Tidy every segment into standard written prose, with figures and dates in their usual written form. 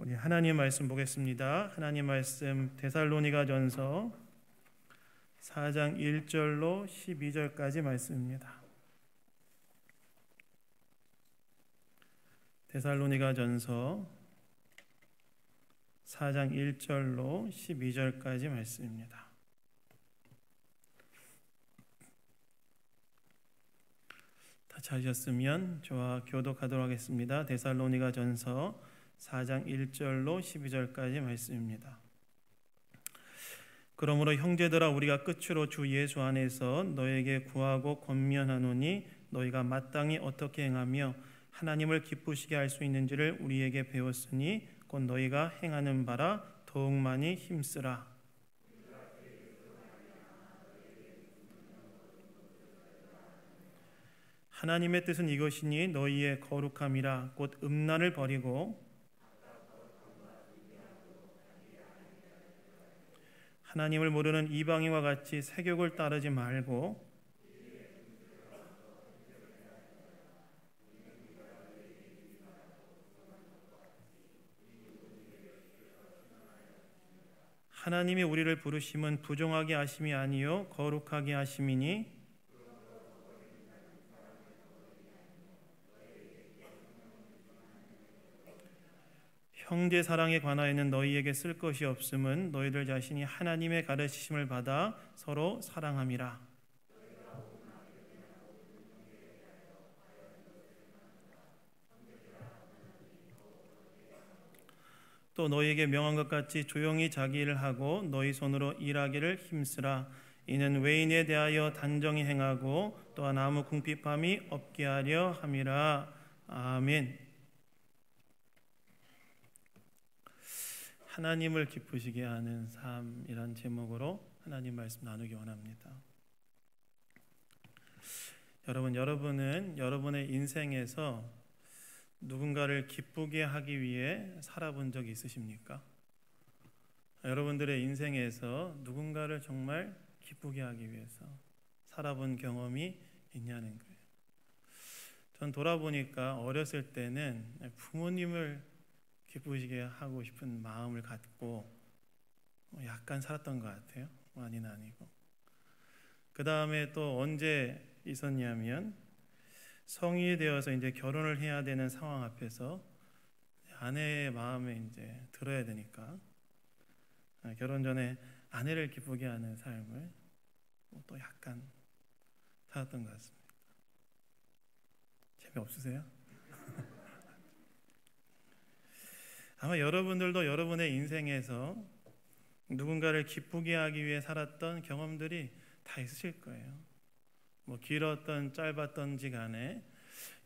우리 하나님 말씀 보겠습니다. 하나님 말씀 데살로니가전서 4장 1절로 12절까지 말씀입니다. 데살로니가전서 4장 1절로 12절까지 말씀입니다. 다 찾으셨으면 저와 교독하도록 하겠습니다. 데살로니가전서 4장 1절로 12절까지 말씀입니다. 그러므로 형제들아 우리가 끝으로 주 예수 안에서 너에게 구하고 권면하노니 너희가 마땅히 어떻게 행하며 하나님을 기쁘시게 할 수 있는지를 우리에게 배웠으니 곧 너희가 행하는 바라 더욱 많이 힘쓰라. 하나님의 뜻은 이것이니 너희의 거룩함이라 곧 음란을 버리고 하나님을 모르는 이방인과 같이 세욕을 따르지 말고 하나님이 우리를 부르심은 부정하게 하심이 아니요 거룩하게 하심이니 형제 사랑에 관하여는 너희에게 쓸 것이 없음은 너희들 자신이 하나님의 가르치심을 받아 서로 사랑함이라. 또 너희에게 명한 것 같이 조용히 자기 일을 하고 너희 손으로 일하기를 힘쓰라. 이는 외인에 대하여 단정히 행하고 또한 아무 궁핍함이 없게 하려 함이라. 아멘. 하나님을 기쁘시게 하는 삶이란 제목으로 하나님 말씀 나누기 원합니다. 여러분은 여러분의 인생에서 누군가를 기쁘게 하기 위해 살아본 적이 있으십니까? 여러분들의 인생에서 누군가를 정말 기쁘게 하기 위해서 살아본 경험이 있냐는 거예요. 전 돌아보니까 어렸을 때는 부모님을 기쁘시게 하고 싶은 마음을 갖고 약간 살았던 것 같아요. 많이는 아니고. 그 다음에 또 언제 있었냐면 성인이 되어서 이제 결혼을 해야 되는 상황 앞에서 아내의 마음에 이제 들어야 되니까 결혼 전에 아내를 기쁘게 하는 삶을 또 약간 살았던 것 같습니다. 재미없으세요? 아마 여러분들도 여러분의 인생에서 누군가를 기쁘게 하기 위해 살았던 경험들이 다 있으실 거예요. 뭐 길었던 짧았던지 간에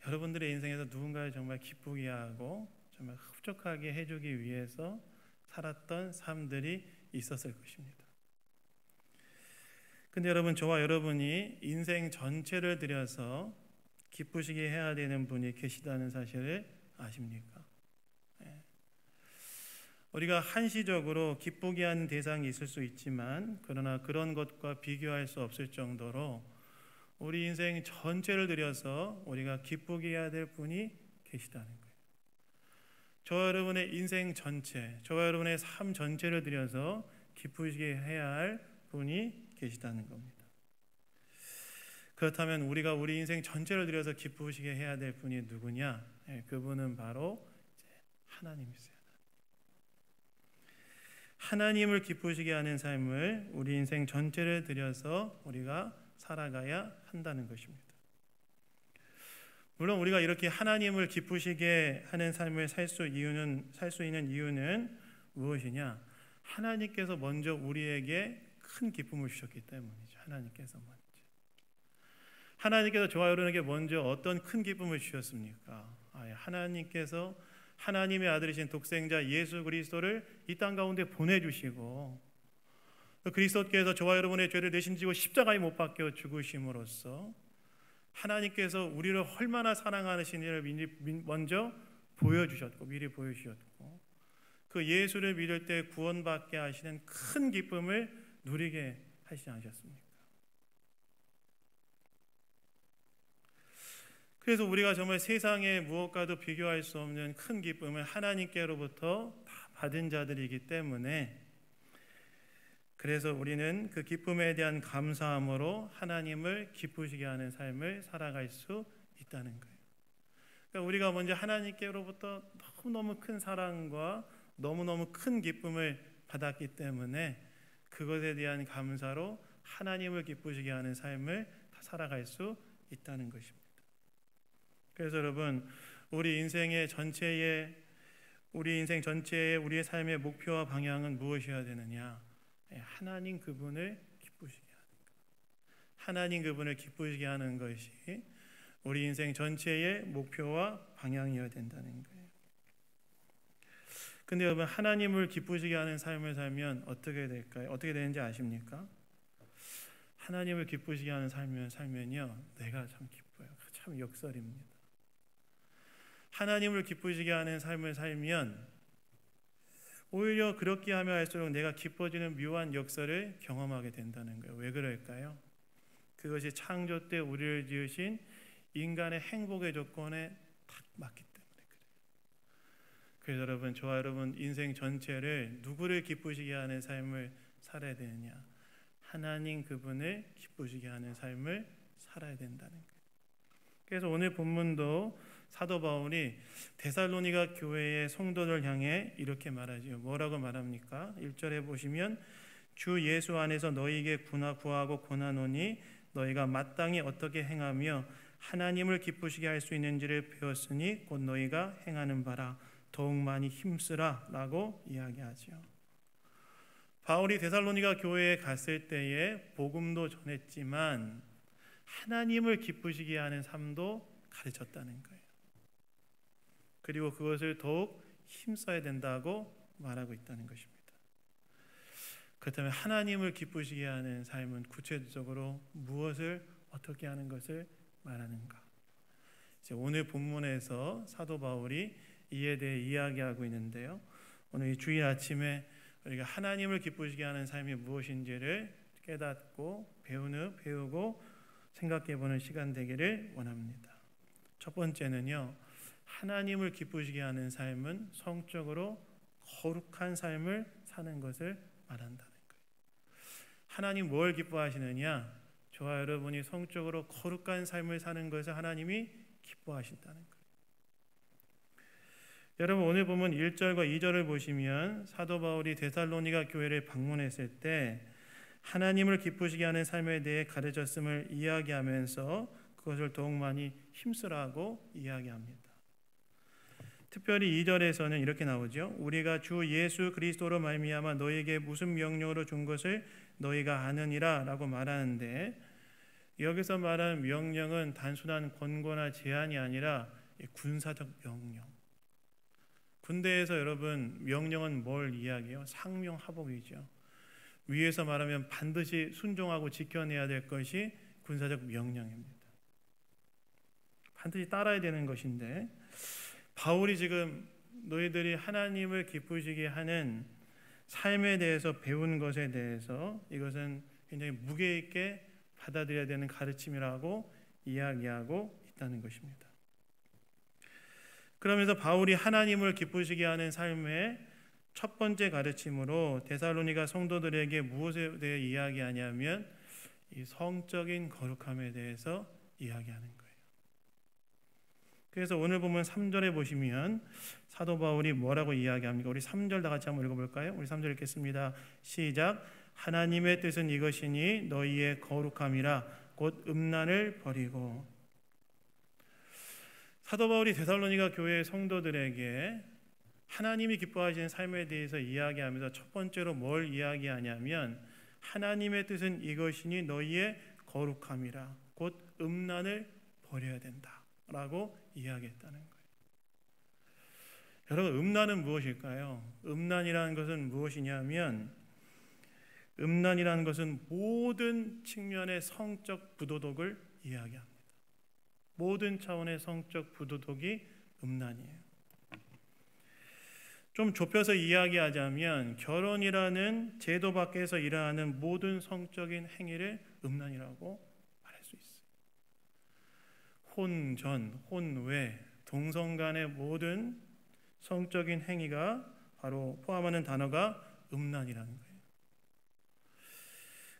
여러분들의 인생에서 누군가를 정말 기쁘게 하고 정말 흡족하게 해주기 위해서 살았던 삶들이 있었을 것입니다. 근데 여러분, 저와 여러분이 인생 전체를 들여서 기쁘시게 해야 되는 분이 계시다는 사실을 아십니까? 우리가 한시적으로 기쁘게 하는 대상이 있을 수 있지만 그러나 그런 것과 비교할 수 없을 정도로 우리 인생 전체를 들여서 우리가 기쁘게 해야 될 분이 계시다는 거예요. 저와 여러분의 인생 전체, 저와 여러분의 삶 전체를 들여서 기쁘시게 해야 할 분이 계시다는 겁니다. 그렇다면 우리가 우리 인생 전체를 들여서 기쁘시게 해야 될 분이 누구냐? 그분은 바로 하나님이세요. 하나님을 기쁘시게 하는 삶을 우리 인생 전체를 들여서 우리가 살아가야 한다는 것입니다. 물론 우리가 이렇게 하나님을 기쁘시게 하는 삶을 살 수 있는 이유는 무엇이냐? 하나님께서 먼저 우리에게 큰 기쁨을 주셨기 때문이죠. 하나님께서 저와 여러분에게 먼저 어떤 큰 기쁨을 주셨습니까? 하나님께서 하나님의 아들이신 독생자 예수 그리스도를 이 땅 가운데 보내주시고 그리스도께서 저와 여러분의 죄를 대신 지고 십자가에 못 박혀 죽으심으로써 하나님께서 우리를 얼마나 사랑하시는지를 먼저 보여주셨고 미리 보여주셨고 그 예수를 믿을 때 구원받게 하시는 큰 기쁨을 누리게 하시지 않으셨습니까? 그래서 우리가 정말 세상의 무엇과도 비교할 수 없는 큰 기쁨을 하나님께로부터 다 받은 자들이기 때문에 그래서 우리는 그 기쁨에 대한 감사함으로 하나님을 기쁘시게 하는 삶을 살아갈 수 있다는 거예요. 그러니까 우리가 먼저 하나님께로부터 너무너무 큰 사랑과 너무너무 큰 기쁨을 받았기 때문에 그것에 대한 감사로 하나님을 기쁘시게 하는 삶을 살아갈 수 있다는 것입니다. 그래서 여러분, 우리 인생 전체의 우리의 삶의 목표와 방향은 무엇이어야 되느냐? 하나님 그분을 기쁘시게 하는 것. 하나님 그분을 기쁘시게 하는 것이 우리 인생 전체의 목표와 방향이어야 된다는 거예요. 근데 여러분, 하나님을 기쁘시게 하는 삶을 살면 어떻게 될까요? 어떻게 되는지 아십니까? 하나님을 기쁘시게 하는 삶을 살면요, 내가 참 기뻐요. 참 역설입니다. 하나님을 기쁘시게 하는 삶을 살면 오히려 그렇게 하며 할수록 내가 기뻐지는 묘한 역설을 경험하게 된다는 거예요. 왜 그럴까요? 그것이 창조 때 우리를 지으신 인간의 행복의 조건에 딱 맞기 때문에 그래요. 그래서 여러분, 저와 여러분 인생 전체를 누구를 기쁘시게 하는 삶을 살아야 되느냐? 하나님 그분을 기쁘시게 하는 삶을 살아야 된다는 거예요. 그래서 오늘 본문도 사도 바울이 데살로니가 교회의 성도들 향해 이렇게 말하지요. 뭐라고 말합니까? 1절에 보시면 주 예수 안에서 너희에게 구하고 권하노니 너희가 마땅히 어떻게 행하며 하나님을 기쁘시게 할 수 있는지를 배웠으니 곧 너희가 행하는 바라. 더욱 많이 힘쓰라 라고 이야기하죠. 바울이 데살로니가 교회에 갔을 때에 복음도 전했지만 하나님을 기쁘시게 하는 삶도 가르쳤다는 거예요. 그리고 그것을 더욱 힘써야 된다고 말하고 있다는 것입니다. 그렇다면 하나님을 기쁘시게 하는 삶은 구체적으로 무엇을 어떻게 하는 것을 말하는가? 이제 오늘 본문에서 사도 바울이 이에 대해 이야기하고 있는데요. 오늘 이 주일 아침에 우리가 하나님을 기쁘시게 하는 삶이 무엇인지를 깨닫고 배우고 생각해보는 시간 되기를 원합니다. 첫 번째는요, 하나님을 기쁘시게 하는 삶은 성적으로 거룩한 삶을 사는 것을 말한다는 거예요. 하나님 뭘 기뻐하시느냐? 저와 여러분이 성적으로 거룩한 삶을 사는 것을 하나님이 기뻐하신다는 거예요. 여러분, 오늘 보면 1절과 2절을 보시면 사도 바울이 데살로니가 교회를 방문했을 때 하나님을 기쁘시게 하는 삶에 대해 가르쳤음을 이야기하면서 그것을 더욱 많이 힘쓰라고 이야기합니다. 특별히 2절에서는 이렇게 나오죠. 우리가 주 예수 그리스도로 말미암아 너희에게 무슨 명령으로 준 것을 너희가 아느니라 라고 말하는데, 여기서 말하는 명령은 단순한 권고나 제안이 아니라 군사적 명령. 군대에서 여러분 명령은 뭘 이야기해요? 상명하복이죠. 위에서 말하면 반드시 순종하고 지켜내야 될 것이 군사적 명령입니다. 반드시 따라야 되는 것인데, 바울이 지금 너희들이 하나님을 기쁘시게 하는 삶에 대해서 배운 것에 대해서 이것은 굉장히 무게 있게 받아들여야 되는 가르침이라고 이야기하고 있다는 것입니다. 그러면서 바울이 하나님을 기쁘시게 하는 삶의 첫 번째 가르침으로 데살로니가 성도들에게 무엇에 대해 이야기하냐면 이 성적인 거룩함에 대해서 이야기하는 거예요. 그래서 오늘 보면 3절에 보시면 사도 바울이 뭐라고 이야기합니까? 우리 3절 다 같이 한번 읽어볼까요? 우리 3절 읽겠습니다. 시작. 하나님의 뜻은 이것이니 너희의 거룩함이라 곧 음란을 버리고. 사도 바울이 데살로니가 교회 성도들에게 하나님이 기뻐하시는 삶에 대해서 이야기하면서 첫 번째로 뭘 이야기하냐면 하나님의 뜻은 이것이니 너희의 거룩함이라 곧 음란을 버려야 된다라고 이야기했다는 거예요. 여러분, 음란은 무엇일까요? 음란이라는 것은 무엇이냐면 음란이라는 것은 모든 측면의 성적 부도덕을 이야기합니다. 모든 차원의 성적 부도덕이 음란이에요. 좀 좁혀서 이야기하자면 결혼이라는 제도 밖에서 일어나는 모든 성적인 행위를 음란이라고 말할 수 있어요. 혼전, 혼외, 동성 간의 모든 성적인 행위가 바로 포함하는 단어가 음란이라는 거예요.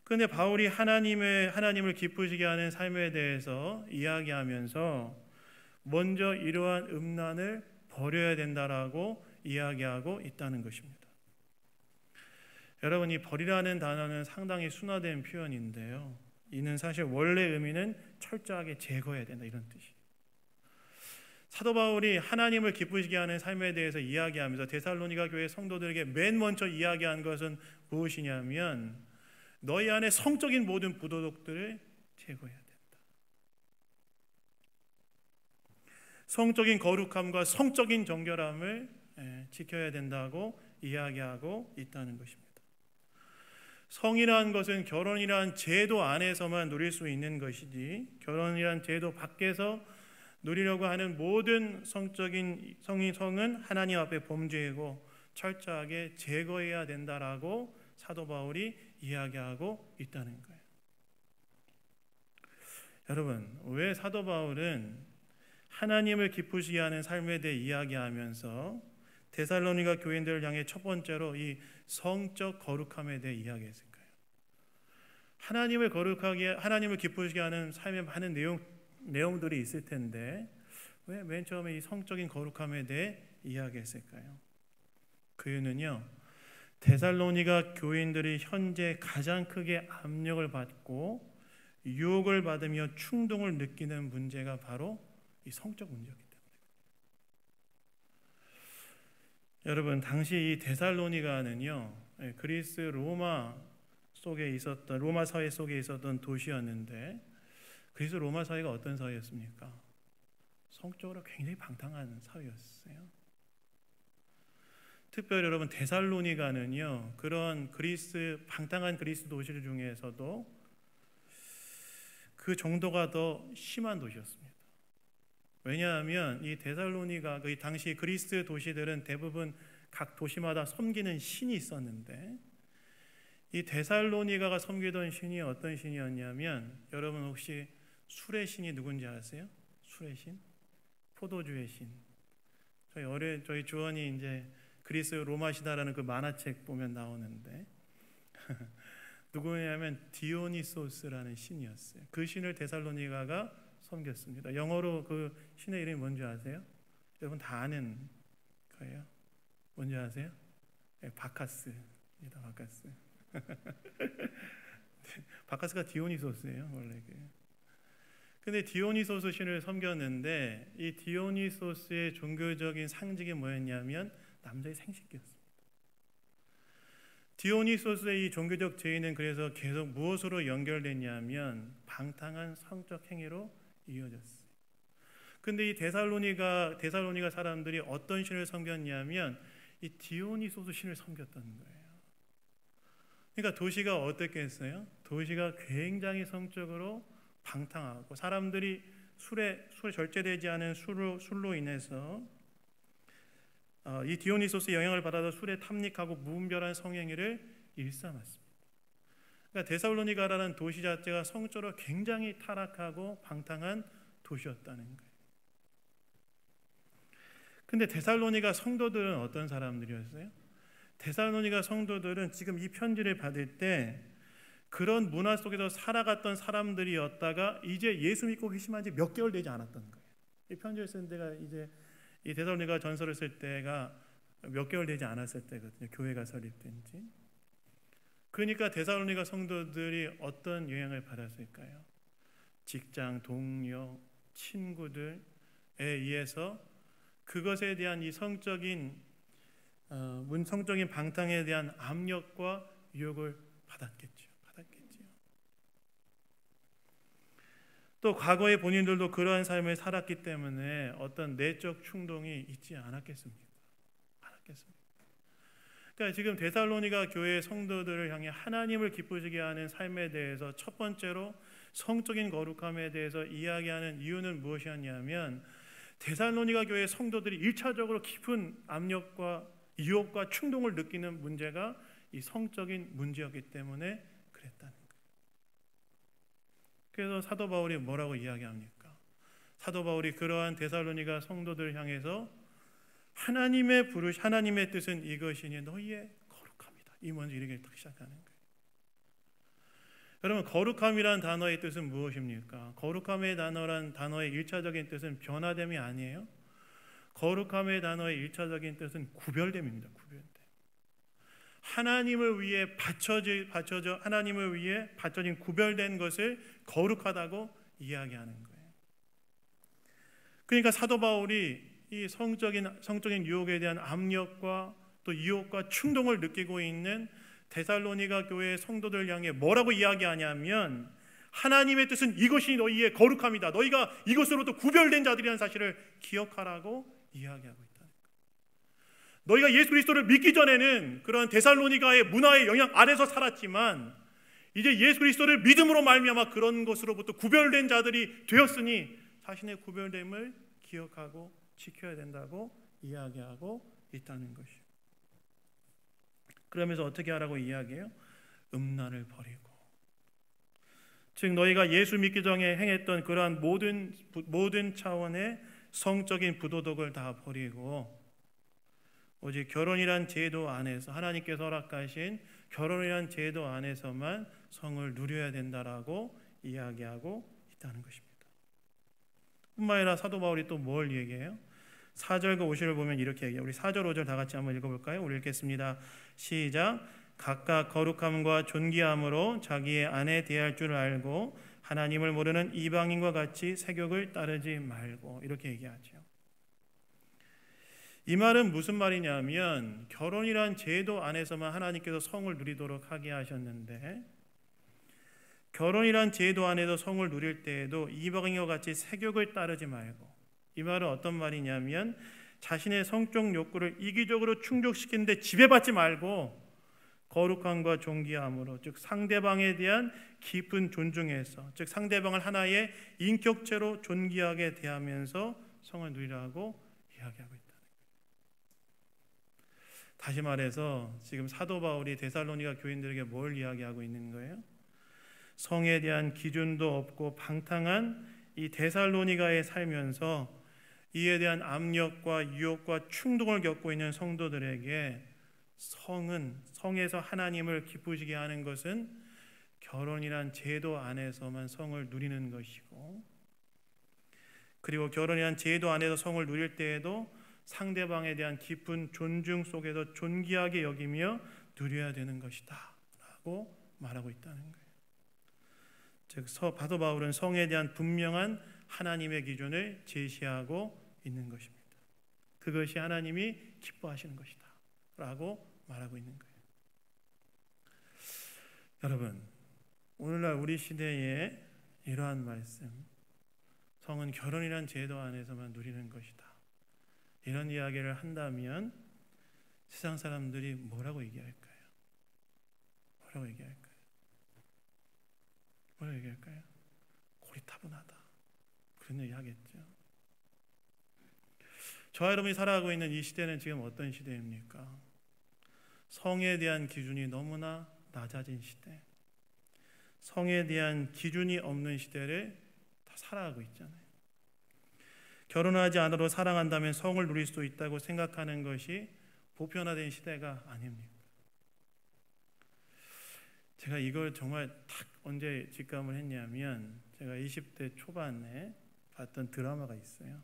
그런데 바울이 하나님을 기쁘시게 하는 삶에 대해서 이야기하면서 먼저 이러한 음란을 버려야 된다라고 이야기하고 있다는 것입니다. 여러분, 이 버리라는 단어는 상당히 순화된 표현인데요. 이는 사실 원래 의미는 철저하게 제거해야 된다, 이런 뜻이에요. 사도 바울이 하나님을 기쁘시게 하는 삶에 대해서 이야기하면서 데살로니가 교회 성도들에게 맨 먼저 이야기한 것은 무엇이냐면 너희 안에 성적인 모든 부도덕들을 제거해야 된다. 성적인 거룩함과 성적인 정결함을 지켜야 된다고 이야기하고 있다는 것입니다. 성이라는 것은 결혼이라는 제도 안에서만 누릴 수 있는 것이지 결혼이라는 제도 밖에서 누리려고 하는 모든 성적인 성은 하나님 앞에 범죄이고 철저하게 제거해야 된다라고 사도 바울이 이야기하고 있다는 거예요. 여러분, 왜 사도 바울은 하나님을 기쁘시게 하는 삶에 대해 이야기하면서 데살로니가 교인들을 향해 첫 번째로 이 성적 거룩함에 대해 이야기했을까요? 하나님을 기쁘시게 하는 삶에 많은 내용들이 있을 텐데 왜 맨 처음에 이 성적인 거룩함에 대해 이야기했을까요? 그 이유는요, 데살로니가 교인들이 현재 가장 크게 압력을 받고 유혹을 받으며 충동을 느끼는 문제가 바로 이 성적 문제였기 때문에. 여러분, 당시 이 데살로니가는요, 그리스 로마 사회 속에 있었던 도시였는데 그리스 로마 사회가 어떤 사회였습니까? 성적으로 굉장히 방탕한 사회였어요. 특별히 여러분, 데살로니가는요, 그런 방탕한 그리스 도시 중에서도 그 정도가 더 심한 도시였습니다. 왜냐하면 이 데살로니가 그 당시 그리스 도시들은 대부분 각 도시마다 섬기는 신이 있었는데 이 데살로니가가 섬기던 신이 어떤 신이었냐면 여러분 혹시 술의 신이 누군지 아세요? 술의 신? 포도주의 신. 저희 주원이 이제 그리스 로마 시다라는 그 만화책 보면 나오는데 누구냐면 디오니소스라는 신이었어요. 그 신을 데살로니가가 섬겼습니다. 영어로 그 신의 이름이 뭔지 아세요? 여러분 다 아는 거예요. 뭔지 아세요? 네, 바카스입니다. 바카스. 바카스가 디오니소스예요, 원래. 근데 디오니소스 신을 섬겼는데 이 디오니소스의 종교적인 상징이 뭐였냐면 남자의 생식기였습니다. 디오니소스의 이 종교적 제의는 그래서 계속 무엇으로 연결됐냐면 방탕한 성적 행위로 이어졌어요. 근데 이 데살로니가 사람들이 어떤 신을 섬겼냐면 이 디오니소스 신을 섬겼던 거예요. 그러니까 도시가 어떻게 했어요? 도시가 굉장히 성적으로 방탕하고 사람들이 술에 절제되지 않은 술로 인해서 이 디오니소스의 영향을 받아서 술에 탐닉하고 무분별한 성행위를 일삼았습니다. 그러니까 데살로니가라는 도시 자체가 성적으로 굉장히 타락하고 방탕한 도시였다는 거예요. 근데 데살로니가 성도들은 어떤 사람들이었어요? 데살로니가 성도들은 지금 이 편지를 받을 때 그런 문화 속에서 살아갔던 사람들이었다가 이제 예수 믿고 회심한 지 몇 개월 되지 않았던 거예요. 이 편지를 쓴 데가 이제 이 데살로니가 전서를 쓸 때가 몇 개월 되지 않았을 때거든요. 교회가 설립된 지. 그러니까 데살로니가 성도들이 어떤 영향을 받았을까요? 직장, 동료, 친구들에 의해서 그것에 대한 이 성적인 방탕에 대한 압력과 유혹을 받았겠죠. 또 과거에 본인들도 그러한 삶을 살았기 때문에 어떤 내적 충동이 있지 않았겠습니까? 그러니까 지금 데살로니가 교회 성도들을 향해 하나님을 기쁘시게 하는 삶에 대해서 첫 번째로 성적인 거룩함에 대해서 이야기하는 이유는 무엇이었냐면 데살로니가 교회 성도들이 1차적으로 깊은 압력과 유혹과 충동을 느끼는 문제가 이 성적인 문제였기 때문에 그랬다는 거예요. 그래서 사도 바울이 뭐라고 이야기합니까? 사도 바울이 그러한 데살로니가 성도들을 향해서 하나님의 뜻은 이것이니 너희의 거룩함이다. 이 먼저 이렇게 딱 시작하는 거예요. 여러분, 거룩함이란 단어의 뜻은 무엇입니까? 거룩함의 단어의 일차적인 뜻은 변화됨이 아니에요. 거룩함의 단어의 일차적인 뜻은 구별됨입니다. 구별됨. 하나님을 위해 하나님을 위해 바쳐진 구별된 것을 거룩하다고 이야기하는 거예요. 그러니까 사도 바울이 이 성적인 유혹에 대한 압력과 또 유혹과 충동을 느끼고 있는 데살로니가 교회의 성도들 향해 뭐라고 이야기하냐면, 하나님의 뜻은 이것이 너희의 거룩함이다. 너희가 이것으로부터 구별된 자들이라는 사실을 기억하라고 이야기하고 있다는 거예요. 너희가 예수 그리스도를 믿기 전에는 그런 데살로니가의 문화의 영향 아래서 살았지만, 이제 예수 그리스도를 믿음으로 말미암아 그런 것으로부터 구별된 자들이 되었으니 자신의 구별됨을 기억하고 지켜야 된다고 이야기하고 있다는 것이요. 그러면서 어떻게 하라고 이야기해요? 음란을 버리고, 즉 너희가 예수 믿기 전에 행했던 그러한 모든 차원의 성적인 부도덕을 다 버리고 오직 결혼이란 제도 안에서, 하나님께서 허락하신 결혼이란 제도 안에서만 성을 누려야 된다라고 이야기하고 있다는 것입니다. 뿐만 아니라 사도 바울이 또 뭘 얘기해요? 4절과 5절을 보면 이렇게 얘기해요. 우리 4절 5절 다 같이 한번 읽어볼까요? 우리 읽겠습니다. 시작. 각각 거룩함과 존귀함으로 자기의 아내 대할 줄 알고 하나님을 모르는 이방인과 같이 세욕을 따르지 말고, 이렇게 얘기하죠. 이 말은 무슨 말이냐면, 결혼이란 제도 안에서만 하나님께서 성을 누리도록 하게 하셨는데, 결혼이란 제도 안에서 성을 누릴 때에도 이방인과 같이 세욕을 따르지 말고, 이 말은 어떤 말이냐면, 자신의 성적 욕구를 이기적으로 충족시키는데 지배받지 말고 거룩함과 존귀함으로, 즉 상대방에 대한 깊은 존중에서, 즉 상대방을 하나의 인격체로 존귀하게 대하면서 성을 누리라고 이야기하고 있다. 다시 말해서 지금 사도 바울이 데살로니가 교인들에게 뭘 이야기하고 있는 거예요? 성에 대한 기준도 없고 방탕한 이 데살로니가에 살면서 이에 대한 압력과 유혹과 충동을 겪고 있는 성도들에게 성에서 하나님을 기쁘시게 하는 것은 결혼이란 제도 안에서만 성을 누리는 것이고, 그리고 결혼이란 제도 안에서 성을 누릴 때에도 상대방에 대한 깊은 존중 속에서 존귀하게 여기며 누려야 되는 것이다 라고 말하고 있다는 거예요. 즉 사도 바울은 성에 대한 분명한 하나님의 기준을 제시하고 있는 것입니다. 그것이 하나님이 기뻐하시는 것이다 라고 말하고 있는 거예요. 여러분, 오늘날 우리 시대에 이러한 말씀, 성은 결혼이란 제도 안에서만 누리는 것이다, 이런 이야기를 한다면 세상 사람들이 뭐라고 얘기할까요? 뭐라고 얘기할까요? 뭐라고 얘기할까요? 고리타분하다, 그런 얘기 하겠죠. 저와 여러분이 살아가고 있는 이 시대는 지금 어떤 시대입니까? 성에 대한 기준이 너무나 낮아진 시대, 성에 대한 기준이 없는 시대를 다 살아가고 있잖아요. 결혼하지 않아도 사랑한다면 성을 누릴 수 있다고 생각하는 것이 보편화된 시대가 아닙니까? 제가 이걸 정말 딱 언제 직감을 했냐면, 제가 20대 초반에 봤던 드라마가 있어요.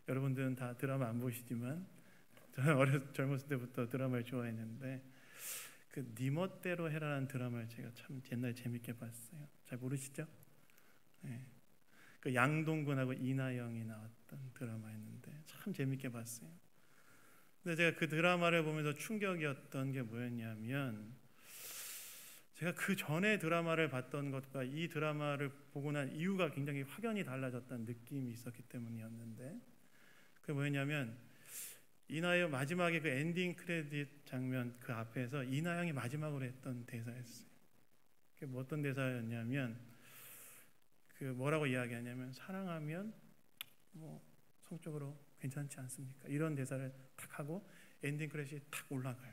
여러분들은 다 드라마 안 보시지만 저는 젊었을 때부터 드라마를 좋아했는데, 그 네 멋대로 해라라는 드라마를 제가 참 옛날에 재밌게 봤어요. 잘 모르시죠? 네. 그 양동근하고 이나영이 나왔던 드라마였는데 참 재밌게 봤어요. 근데 제가 그 드라마를 보면서 충격이었던 게 뭐였냐면, 제가 그 전에 드라마를 봤던 것과 이 드라마를 보고 난 이유가 굉장히 확연히 달라졌다는 느낌이 있었기 때문이었는데, 그게 뭐였냐면, 이나영 마지막에 그 엔딩 크레딧 장면 그 앞에서 이나영이 마지막으로 했던 대사였어요. 그게 뭐 어떤 대사였냐면, 그 뭐라고 이야기하냐면, 사랑하면 뭐 성적으로 괜찮지 않습니까? 이런 대사를 탁 하고 엔딩 크레딧이 탁 올라가요.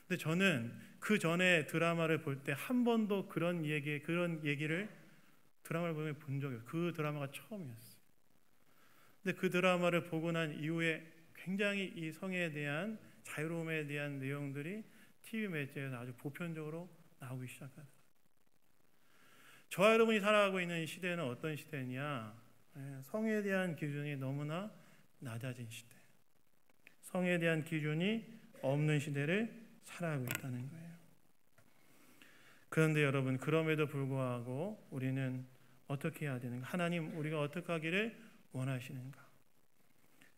근데 저는 그 전에 드라마를 볼 때 한 번도 그런 얘기를 드라마를 보면 본 적이 없어요. 그 드라마가 처음이었어요. 근데 그 드라마를 보고 난 이후에 굉장히 이 성에 대한 자유로움에 대한 내용들이 TV 매체에서 아주 보편적으로 나오기 시작하더라고요. 저와 여러분이 살아가고 있는 이 시대는 어떤 시대냐? 성에 대한 기준이 너무나 낮아진 시대, 성에 대한 기준이 없는 시대를 살아가고 있다는 거예요. 그런데 여러분, 그럼에도 불구하고 우리는 어떻게 해야 되는가? 하나님, 우리가 어떻게 하기를 원하시는가?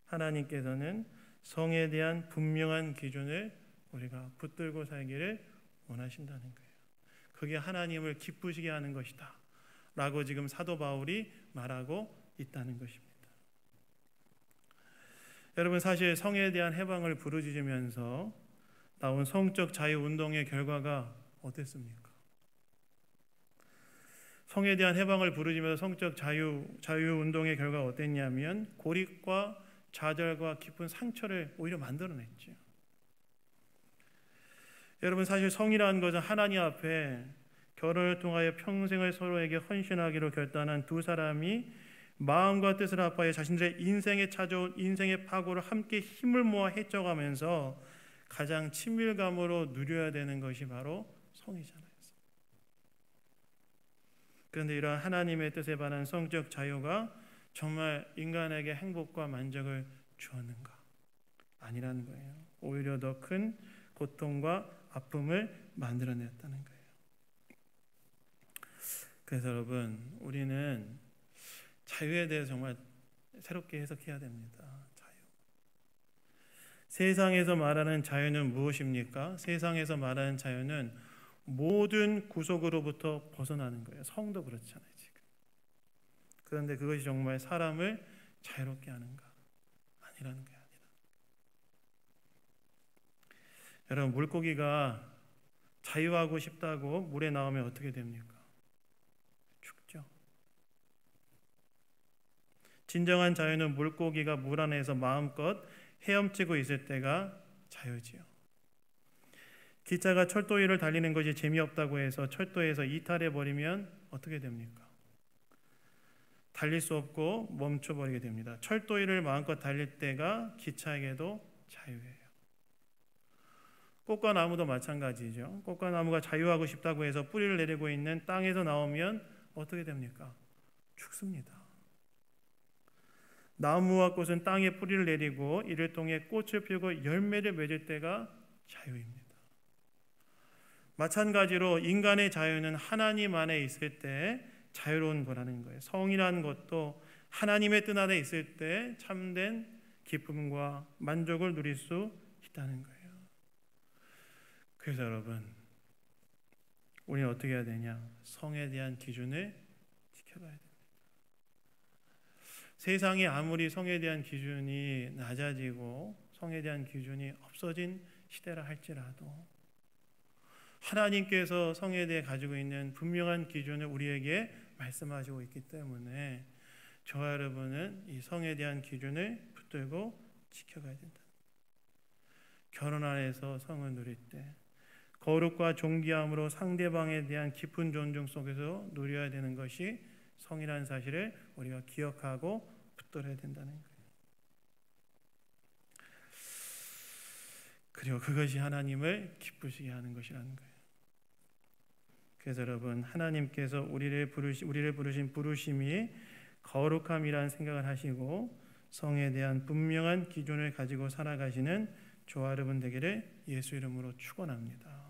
하나님께서는 성에 대한 분명한 기준을 우리가 붙들고 살기를 원하신다는 거예요. 그게 하나님을 기쁘시게 하는 것이다 라고 지금 사도 바울이 말하고 있다는 것입니다. 여러분, 사실 성에 대한 해방을 부르짖으면서 나온 성적 자유운동의 결과가 어땠습니까? 성에 대한 해방을 부르짖으면서 성적 자유운동의 결과가 어땠냐면 고립과 좌절과 깊은 상처를 오히려 만들어냈죠. 여러분, 사실 성이라는 것은 하나님 앞에 결혼을 통하여 평생을 서로에게 헌신하기로 결단한 두 사람이 마음과 뜻을 합하여 자신들의 인생에 찾아온 인생의 파고를 함께 힘을 모아 헤쳐가면서 가장 친밀감으로 누려야 되는 것이 바로 성이잖아요. 그런데 이러한 하나님의 뜻에 반한 성적 자유가 정말 인간에게 행복과 만족을 주었는가? 아니라는 거예요. 오히려 더 큰 고통과 아픔을 만들어냈다는 거예요. 그래서 여러분, 우리는 자유에 대해서 정말 새롭게 해석해야 됩니다. 자유. 세상에서 말하는 자유는 무엇입니까? 세상에서 말하는 자유는 모든 구속으로부터 벗어나는 거예요. 성도 그렇잖아요, 지금. 그런데 그것이 정말 사람을 자유롭게 하는가? 아니라는 게 아니라. 여러분, 물고기가 자유하고 싶다고 물에 나오면 어떻게 됩니까? 죽죠. 진정한 자유는 물고기가 물 안에서 마음껏 헤엄치고 있을 때가 자유지요. 기차가 철도 위를 달리는 것이 재미없다고 해서 철도에서 이탈해버리면 어떻게 됩니까? 달릴 수 없고 멈춰버리게 됩니다. 철도 위를 마음껏 달릴 때가 기차에게도 자유예요. 꽃과 나무도 마찬가지죠. 꽃과 나무가 자유하고 싶다고 해서 뿌리를 내리고 있는 땅에서 나오면 어떻게 됩니까? 죽습니다. 나무와 꽃은 땅에 뿌리를 내리고 이를 통해 꽃을 피우고 열매를 맺을 때가 자유입니다. 마찬가지로 인간의 자유는 하나님 안에 있을 때 자유로운 거라는 거예요. 성이라는 것도 하나님의 뜻 안에 있을 때 참된 기쁨과 만족을 누릴 수 있다는 거예요. 그래서 여러분, 우리는 어떻게 해야 되냐? 성에 대한 기준을 지켜봐야 됩니다. 세상이 아무리 성에 대한 기준이 낮아지고 성에 대한 기준이 없어진 시대라 할지라도 하나님께서 성에 대해 가지고 있는 분명한 기준을 우리에게 말씀하시고 있기 때문에 저와 여러분은 이 성에 대한 기준을 붙들고 지켜가야 된다. 결혼 안에서 성을 누릴 때 거룩과 존귀함으로 상대방에 대한 깊은 존중 속에서 누려야 되는 것이 성이라는 사실을 우리가 기억하고 붙들어야 된다는 거예요. 그리고 그것이 하나님을 기쁘시게 하는 것이라는 거예요. 그래서 여러분, 하나님께서 우리를 부르신 부르심이 거룩함이라는 생각을 하시고 성에 대한 분명한 기준을 가지고 살아가시는 저와 여러분 되기를 예수 이름으로 축원합니다.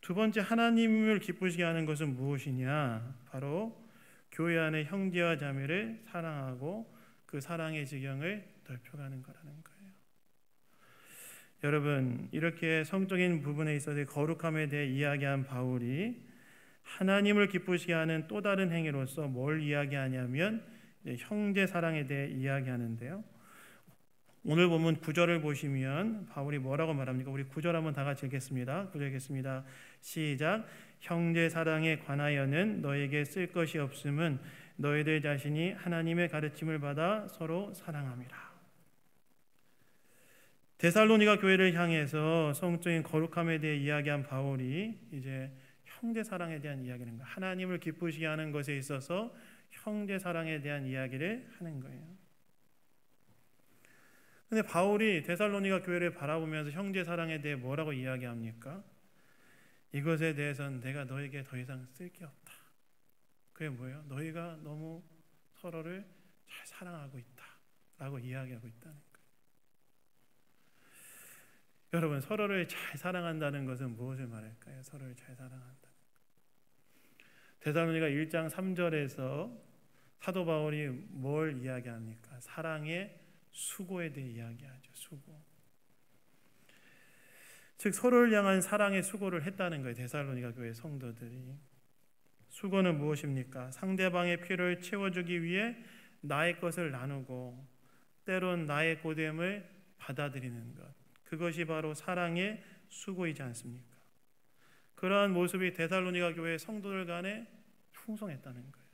두 번째, 하나님을 기쁘시게 하는 것은 무엇이냐? 바로 교회 안의 형제와 자매를 사랑하고 그 사랑의 지경을 넓혀가는 거라는 거예요. 여러분, 이렇게 성적인 부분에 있어서 거룩함에 대해 이야기한 바울이 하나님을 기쁘시게 하는 또 다른 행위로서 뭘 이야기하냐면 형제 사랑에 대해 이야기하는데요. 오늘 본문 9절을 보시면 바울이 뭐라고 말합니까? 우리 9절 한번 다 같이 읽겠습니다. 9절 읽겠습니다. 시작. 형제 사랑에 관하여는 너에게 쓸 것이 없음은 너희들 자신이 하나님의 가르침을 받아 서로 사랑함이라. 데살로니가 교회를 향해서 성적인 거룩함에 대해 이야기한 바울이 이제 형제 사랑에 대한 이야기는 거예요. 하나님을 기쁘시게 하는 것에 있어서 형제 사랑에 대한 이야기를 하는 거예요. 근데 바울이 데살로니가 교회를 바라보면서 형제 사랑에 대해 뭐라고 이야기합니까? 이것에 대해서는 내가 너에게 더 이상 쓸 게 없다. 그게 뭐예요? 너희가 너무 서로를 잘 사랑하고 있다 라고 이야기하고 있다는 거예요. 여러분, 서로를 잘 사랑한다는 것은 무엇을 말할까요? 서로를 잘 사랑한다. 데살로니가 1장 3절에서 사도 바울이 뭘 이야기합니까? 사랑의 수고에 대해 이야기하죠. 수고. 즉 서로를 향한 사랑의 수고를 했다는 거예요. 데살로니가 교회 성도들이. 수고는 무엇입니까? 상대방의 필요를 채워주기 위해 나의 것을 나누고 때론 나의 고됨을 받아들이는 것. 그것이 바로 사랑의 수고이지 않습니까? 그러한 모습이 데살로니가 교회 성도들 간에 풍성했다는 거예요.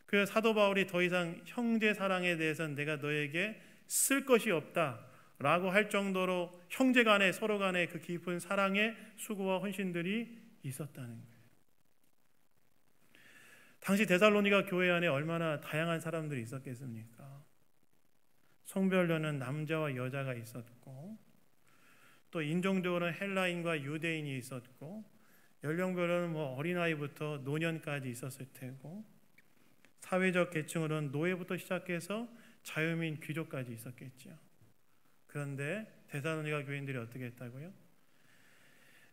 그래서 사도 바울이 더 이상 형제 사랑에 대해서는 내가 너에게 쓸 것이 없다 라고 할 정도로 형제 간에 서로 간에 그 깊은 사랑의 수고와 헌신들이 있었다는 거예요. 당시 데살로니가 교회 안에 얼마나 다양한 사람들이 있었겠습니까? 성별로는 남자와 여자가 있었고 또 인종적으로는 헬라인과 유대인이 있었고 연령별로는 어린아이부터 노년까지 있었을 테고 사회적 계층으로는 노예부터 시작해서 자유민 귀족까지 있었겠죠. 그런데 데살로니가 교인들이 어떻게 했다고요?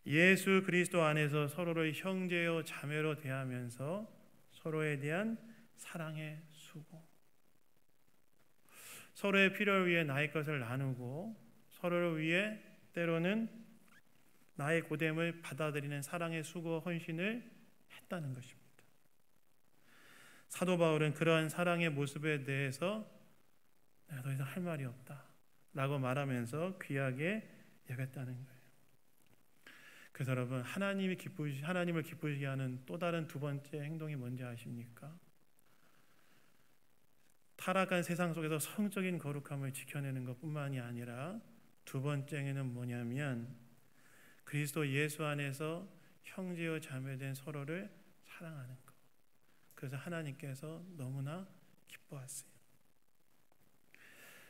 예수 그리스도 안에서 서로를 형제요 자매로 대하면서 서로에 대한 사랑의 수고, 서로의 필요를 위해 나의 것을 나누고 서로를 위해 때로는 나의 고됨을 받아들이는 사랑의 수고 헌신을 했다는 것입니다. 사도 바울은 그러한 사랑의 모습에 대해서 내가 더 이상 할 말이 없다 라고 말하면서 귀하게 여겼다는 거예요. 그래서 여러분, 하나님을 기쁘시게 하는 또 다른 두 번째 행동이 뭔지 아십니까? 타락한 세상 속에서 성적인 거룩함을 지켜내는 것뿐만이 아니라 두 번째는 뭐냐면 그리스도 예수 안에서 형제요 자매된 서로를 사랑하는 것. 그래서 하나님께서 너무나 기뻐하세요.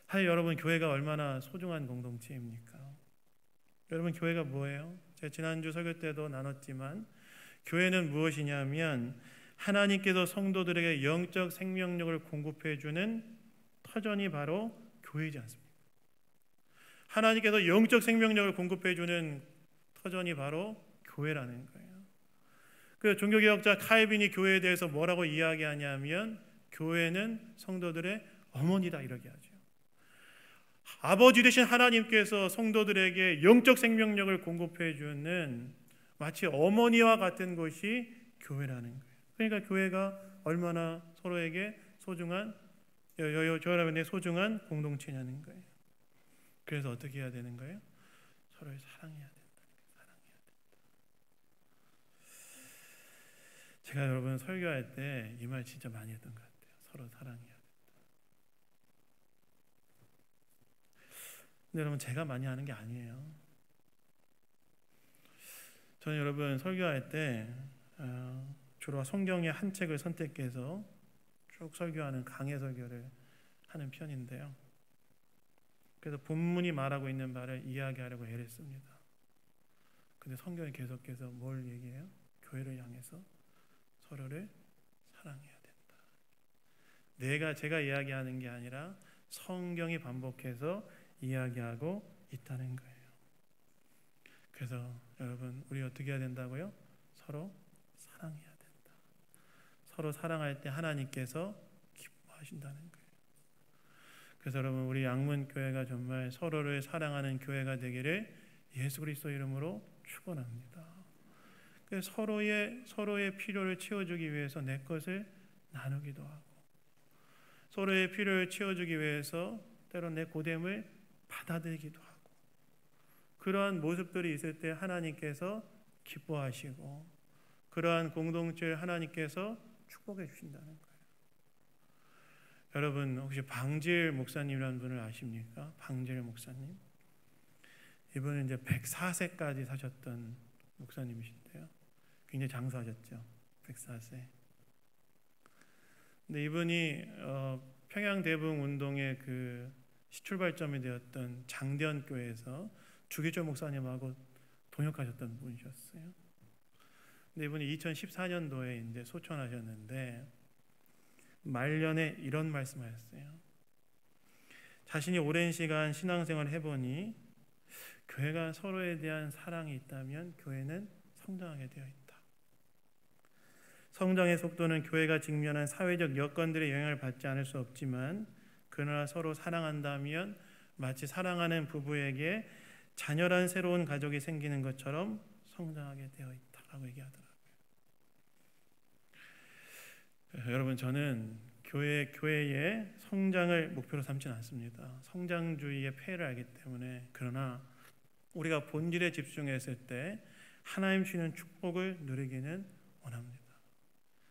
사실 여러분, 교회가 얼마나 소중한 공동체입니까? 여러분, 교회가 뭐예요? 제가 지난주 설교 때도 나눴지만 교회는 무엇이냐면 하나님께서 성도들에게 영적 생명력을 공급해 주는 터전이 바로 교회이지 않습니까? 하나님께서 영적 생명력을 공급해 주는 터전이 바로 교회라는 거예요. 그 종교개혁자 칼빈이 교회에 대해서 뭐라고 이야기하냐면 교회는 성도들의 어머니다 이렇게 하죠. 아버지 되신 하나님께서 성도들에게 영적 생명력을 공급해 주는 마치 어머니와 같은 것이 교회라는 거예요. 그러니까 교회가 얼마나 서로에게 소중한 여러분의 소중한 공동체냐는 거예요. 그래서 어떻게 해야 되는 거예요? 서로를 사랑해야 된다. 사랑해야 된다. 제가 여러분 설교할 때 이 말 진짜 많이 했던 것 같아요. 서로 사랑해야 된다. 근데 여러분, 제가 많이 하는 게 아니에요. 저는 여러분 설교할 때 주로 성경의 한 책을 선택해서 쭉 설교하는 강해 설교를 하는 편인데요. 그래서 본문이 말하고 있는 바를 이야기하려고 애를 씁니다. 근데 성경이 계속해서 뭘 얘기해요? 교회를 향해서 서로를 사랑해야 된다. 제가 이야기하는 게 아니라 성경이 반복해서 이야기하고 있다는 거예요. 그래서 여러분, 우리 어떻게 해야 된다고요? 서로 사랑해야 된다. 서로 사랑할 때 하나님께서 기뻐하신다는 거예요. 그래서 여러분, 우리 양문교회가 정말 서로를 사랑하는 교회가 되기를 예수 그리스도 이름으로 축원합니다. 그래서 서로의 필요를 채워주기 위해서 내 것을 나누기도 하고 서로의 필요를 채워주기 위해서 때로 내 고됨을 받아들이기도 하고 그러한 모습들이 있을 때 하나님께서 기뻐하시고 그러한 공동체를 하나님께서 축복해 주신다는 거예요. 여러분, 혹시 방질 목사님이라는 분을 아십니까? 방질 목사님. 이분은 이제 104세까지 사셨던 목사님이신데요. 굉장히 장수하셨죠. 104세. 근데 이분이 평양 대붕 운동의 그 시출발점이 되었던 장대현교회에서 주기조 목사님하고 동역하셨던 분이셨어요. 근데 이분이 2014년도에 이제 소천하셨는데 말년에 이런 말씀하셨어요. 자신이 오랜 시간 신앙생활을 해보니 교회가 서로에 대한 사랑이 있다면 교회는 성장하게 되어 있다. 성장의 속도는 교회가 직면한 사회적 여건들의 영향을 받지 않을 수 없지만 그러나 서로 사랑한다면 마치 사랑하는 부부에게 자녀란 새로운 가족이 생기는 것처럼 성장하게 되어 있다라고 얘기하더라고요. 여러분, 저는 교회의 성장을 목표로 삼지는 않습니다. 성장주의의 폐해를 알기 때문에. 그러나 우리가 본질에 집중했을 때 하나님 주시는 축복을 누리기는 원합니다.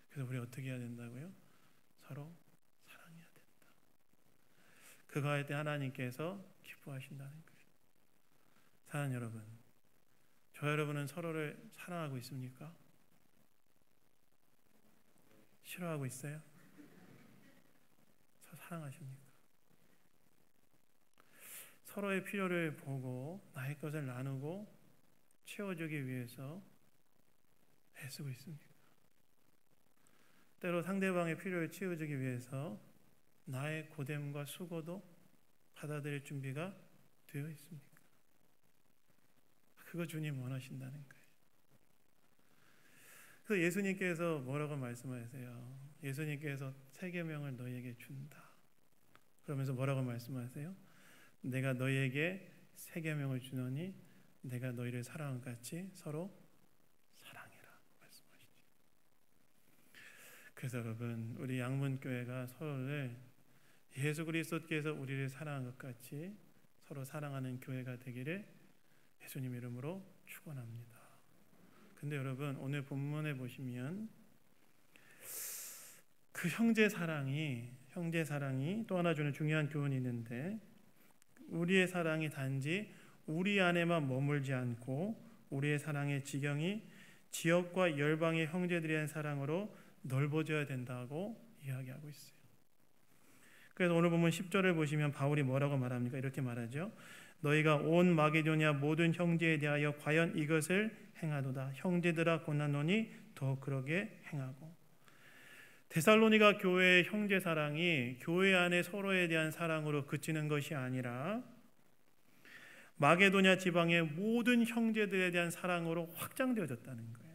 그래서 우리 어떻게 해야 된다고요? 서로 사랑해야 된다. 그거 할 때 하나님께서 기뻐하신다는 거예요. 사랑하는 여러분, 저 여러분은 서로를 사랑하고 있습니까? 싫어하고 있어요? 사랑하십니까? 서로의 필요를 보고 나의 것을 나누고 채워주기 위해서 애쓰고 있습니까? 때로 상대방의 필요를 채워주기 위해서 나의 고됨과 수고도 받아들일 준비가 되어 있습니까? 그거 주님 원하신다는 거예요. 그래서 예수님께서 뭐라고 말씀하세요? 예수님께서 새 계명을 너희에게 준다. 그러면서 뭐라고 말씀하세요? 내가 너희에게 새 계명을 주노니 내가 너희를 사랑한 것 같이 서로 사랑해라 말씀하시죠. 그래서 여러분, 우리 양문교회가 서로를 예수 그리스도께서 우리를 사랑한 것 같이 서로 사랑하는 교회가 되기를 예수님 이름으로 축원합니다. 근데 여러분, 오늘 본문에 보시면 그 형제 사랑이 또 하나 주는 중요한 교훈이 있는데, 우리의 사랑이 단지 우리 안에만 머물지 않고 우리의 사랑의 지경이 지역과 열방의 형제들에 대한 사랑으로 넓어져야 된다고 이야기하고 있어요. 그래서 오늘 보면 10절을 보시면 바울이 뭐라고 말합니까? 이렇게 말하죠. 너희가 온 마게도냐 모든 형제에 대하여 과연 이것을 행하도다. 형제들아 고난노니 더 그러게 행하고. 데살로니가 교회의 형제 사랑이 교회 안에 서로에 대한 사랑으로 그치는 것이 아니라 마게도냐 지방의 모든 형제들에 대한 사랑으로 확장되어졌다는 거예요.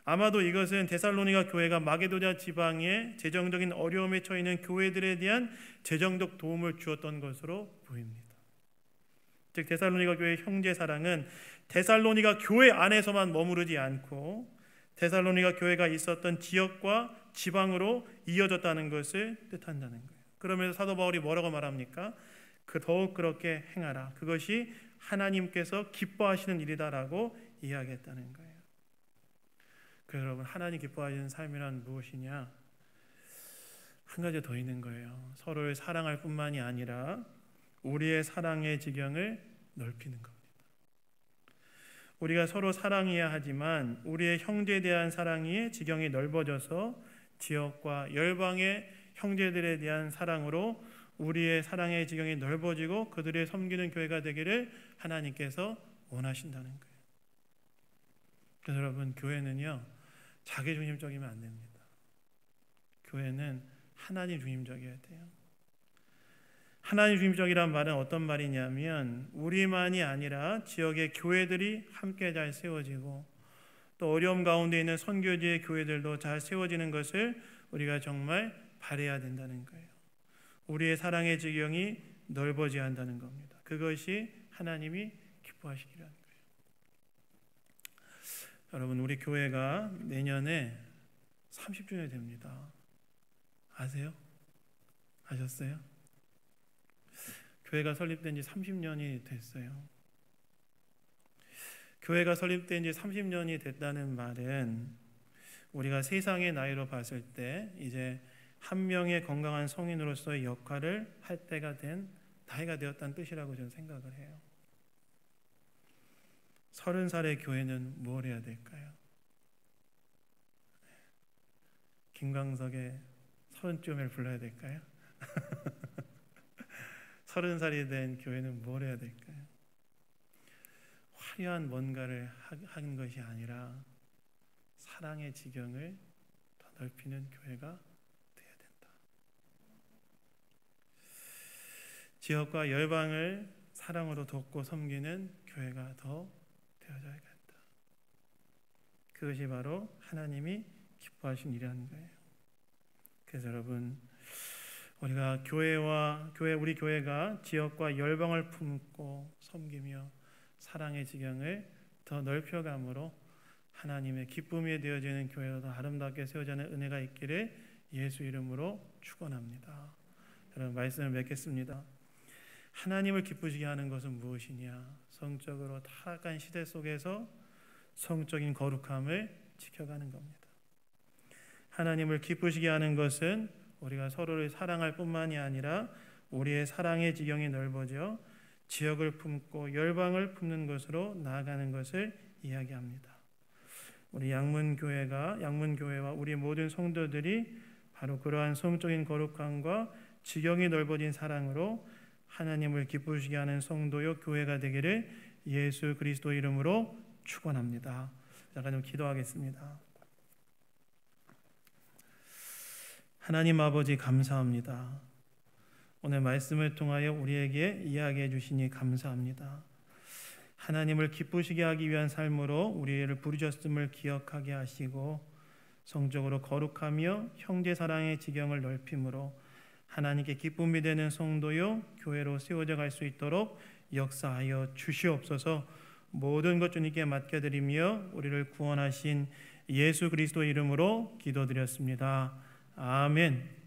아마도 이것은 데살로니가 교회가 마게도냐 지방의 재정적인 어려움에 처해 있는 교회들에 대한 재정적 도움을 주었던 것으로 보입니다. 즉 데살로니가 교회의 형제 사랑은 데살로니가 교회 안에서만 머무르지 않고 데살로니가 교회가 있었던 지역과 지방으로 이어졌다는 것을 뜻한다는 거예요. 그러면서 사도 바울이 뭐라고 말합니까? 더욱 그렇게 행하라. 그것이 하나님께서 기뻐하시는 일이다라고 이야기했다는 거예요. 그래서 여러분, 하나님 기뻐하시는 삶이란 무엇이냐? 한 가지 더 있는 거예요. 서로를 사랑할 뿐만이 아니라 우리의 사랑의 지경을 넓히는 겁니다. 우리가 서로 사랑해야 하지만 우리의 형제에 대한 사랑의 지경이 넓어져서 지역과 열방의 형제들에 대한 사랑으로 우리의 사랑의 지경이 넓어지고 그들을 섬기는 교회가 되기를 하나님께서 원하신다는 거예요. 그래서 여러분, 교회는요 자기중심적이면 안 됩니다. 교회는 하나님 중심적이어야 돼요. 하나님 중심적이란 말은 어떤 말이냐면 우리만이 아니라 지역의 교회들이 함께 잘 세워지고 또 어려움 가운데 있는 선교지의 교회들도 잘 세워지는 것을 우리가 정말 바라야 된다는 거예요. 우리의 사랑의 지경이 넓어져야 한다는 겁니다. 그것이 하나님이 기뻐하시기라는 거예요. 여러분, 우리 교회가 내년에 30주년이 됩니다. 아세요? 아셨어요? 교회가 설립된 지 30년이 됐어요. 교회가 설립된 지 30년이 됐다는 말은 우리가 세상의 나이로 봤을 때 이제 한 명의 건강한 성인으로서의 역할을 할 때가 된 나이가 되었다는 뜻이라고 저는 생각을 해요. 30살의 교회는 뭘 해야 될까요? 김광석의 30쯤을 불러야 될까요? 30살이 된 교회는 뭘 해야 될까요? 화려한 뭔가를 하는 것이 아니라 사랑의 지경을 더 넓히는 교회가 되어야 된다. 지역과 열방을 사랑으로 돕고 섬기는 교회가 더 되어져야겠다. 그것이 바로 하나님이 기뻐하신 일이라는 거예요. 그래서 여러분, 우리가 우리 교회가 지역과 열방을 품고 섬기며 사랑의 지경을 더 넓혀감으로 하나님의 기쁨이 되어지는 교회로 더 아름답게 세워지는 은혜가 있기를 예수 이름으로 축원합니다. 여러분, 말씀을 맺겠습니다. 하나님을 기쁘시게 하는 것은 무엇이냐? 성적으로 타락한 시대 속에서 성적인 거룩함을 지켜가는 겁니다. 하나님을 기쁘시게 하는 것은 우리가 서로를 사랑할 뿐만이 아니라 우리의 사랑의 지경이 넓어져 지역을 품고 열방을 품는 것으로 나아가는 것을 이야기합니다. 우리 양문교회와 우리 모든 성도들이 바로 그러한 성적인 거룩함과 지경이 넓어진 사랑으로 하나님을 기쁘시게 하는 성도요 교회가 되기를 예수 그리스도 이름으로 축원합니다. 잠깐 좀 기도하겠습니다. 하나님 아버지, 감사합니다. 오늘 말씀을 통하여 우리에게 이야기해 주시니 감사합니다. 하나님을 기쁘시게 하기 위한 삶으로 우리를 부르셨음을 기억하게 하시고 성적으로 거룩하며 형제 사랑의 지경을 넓힘으로 하나님께 기쁨이 되는 성도요 교회로 세워져 갈 수 있도록 역사하여 주시옵소서. 모든 것 주님께 맡겨드리며 우리를 구원하신 예수 그리스도 이름으로 기도드렸습니다. 아멘.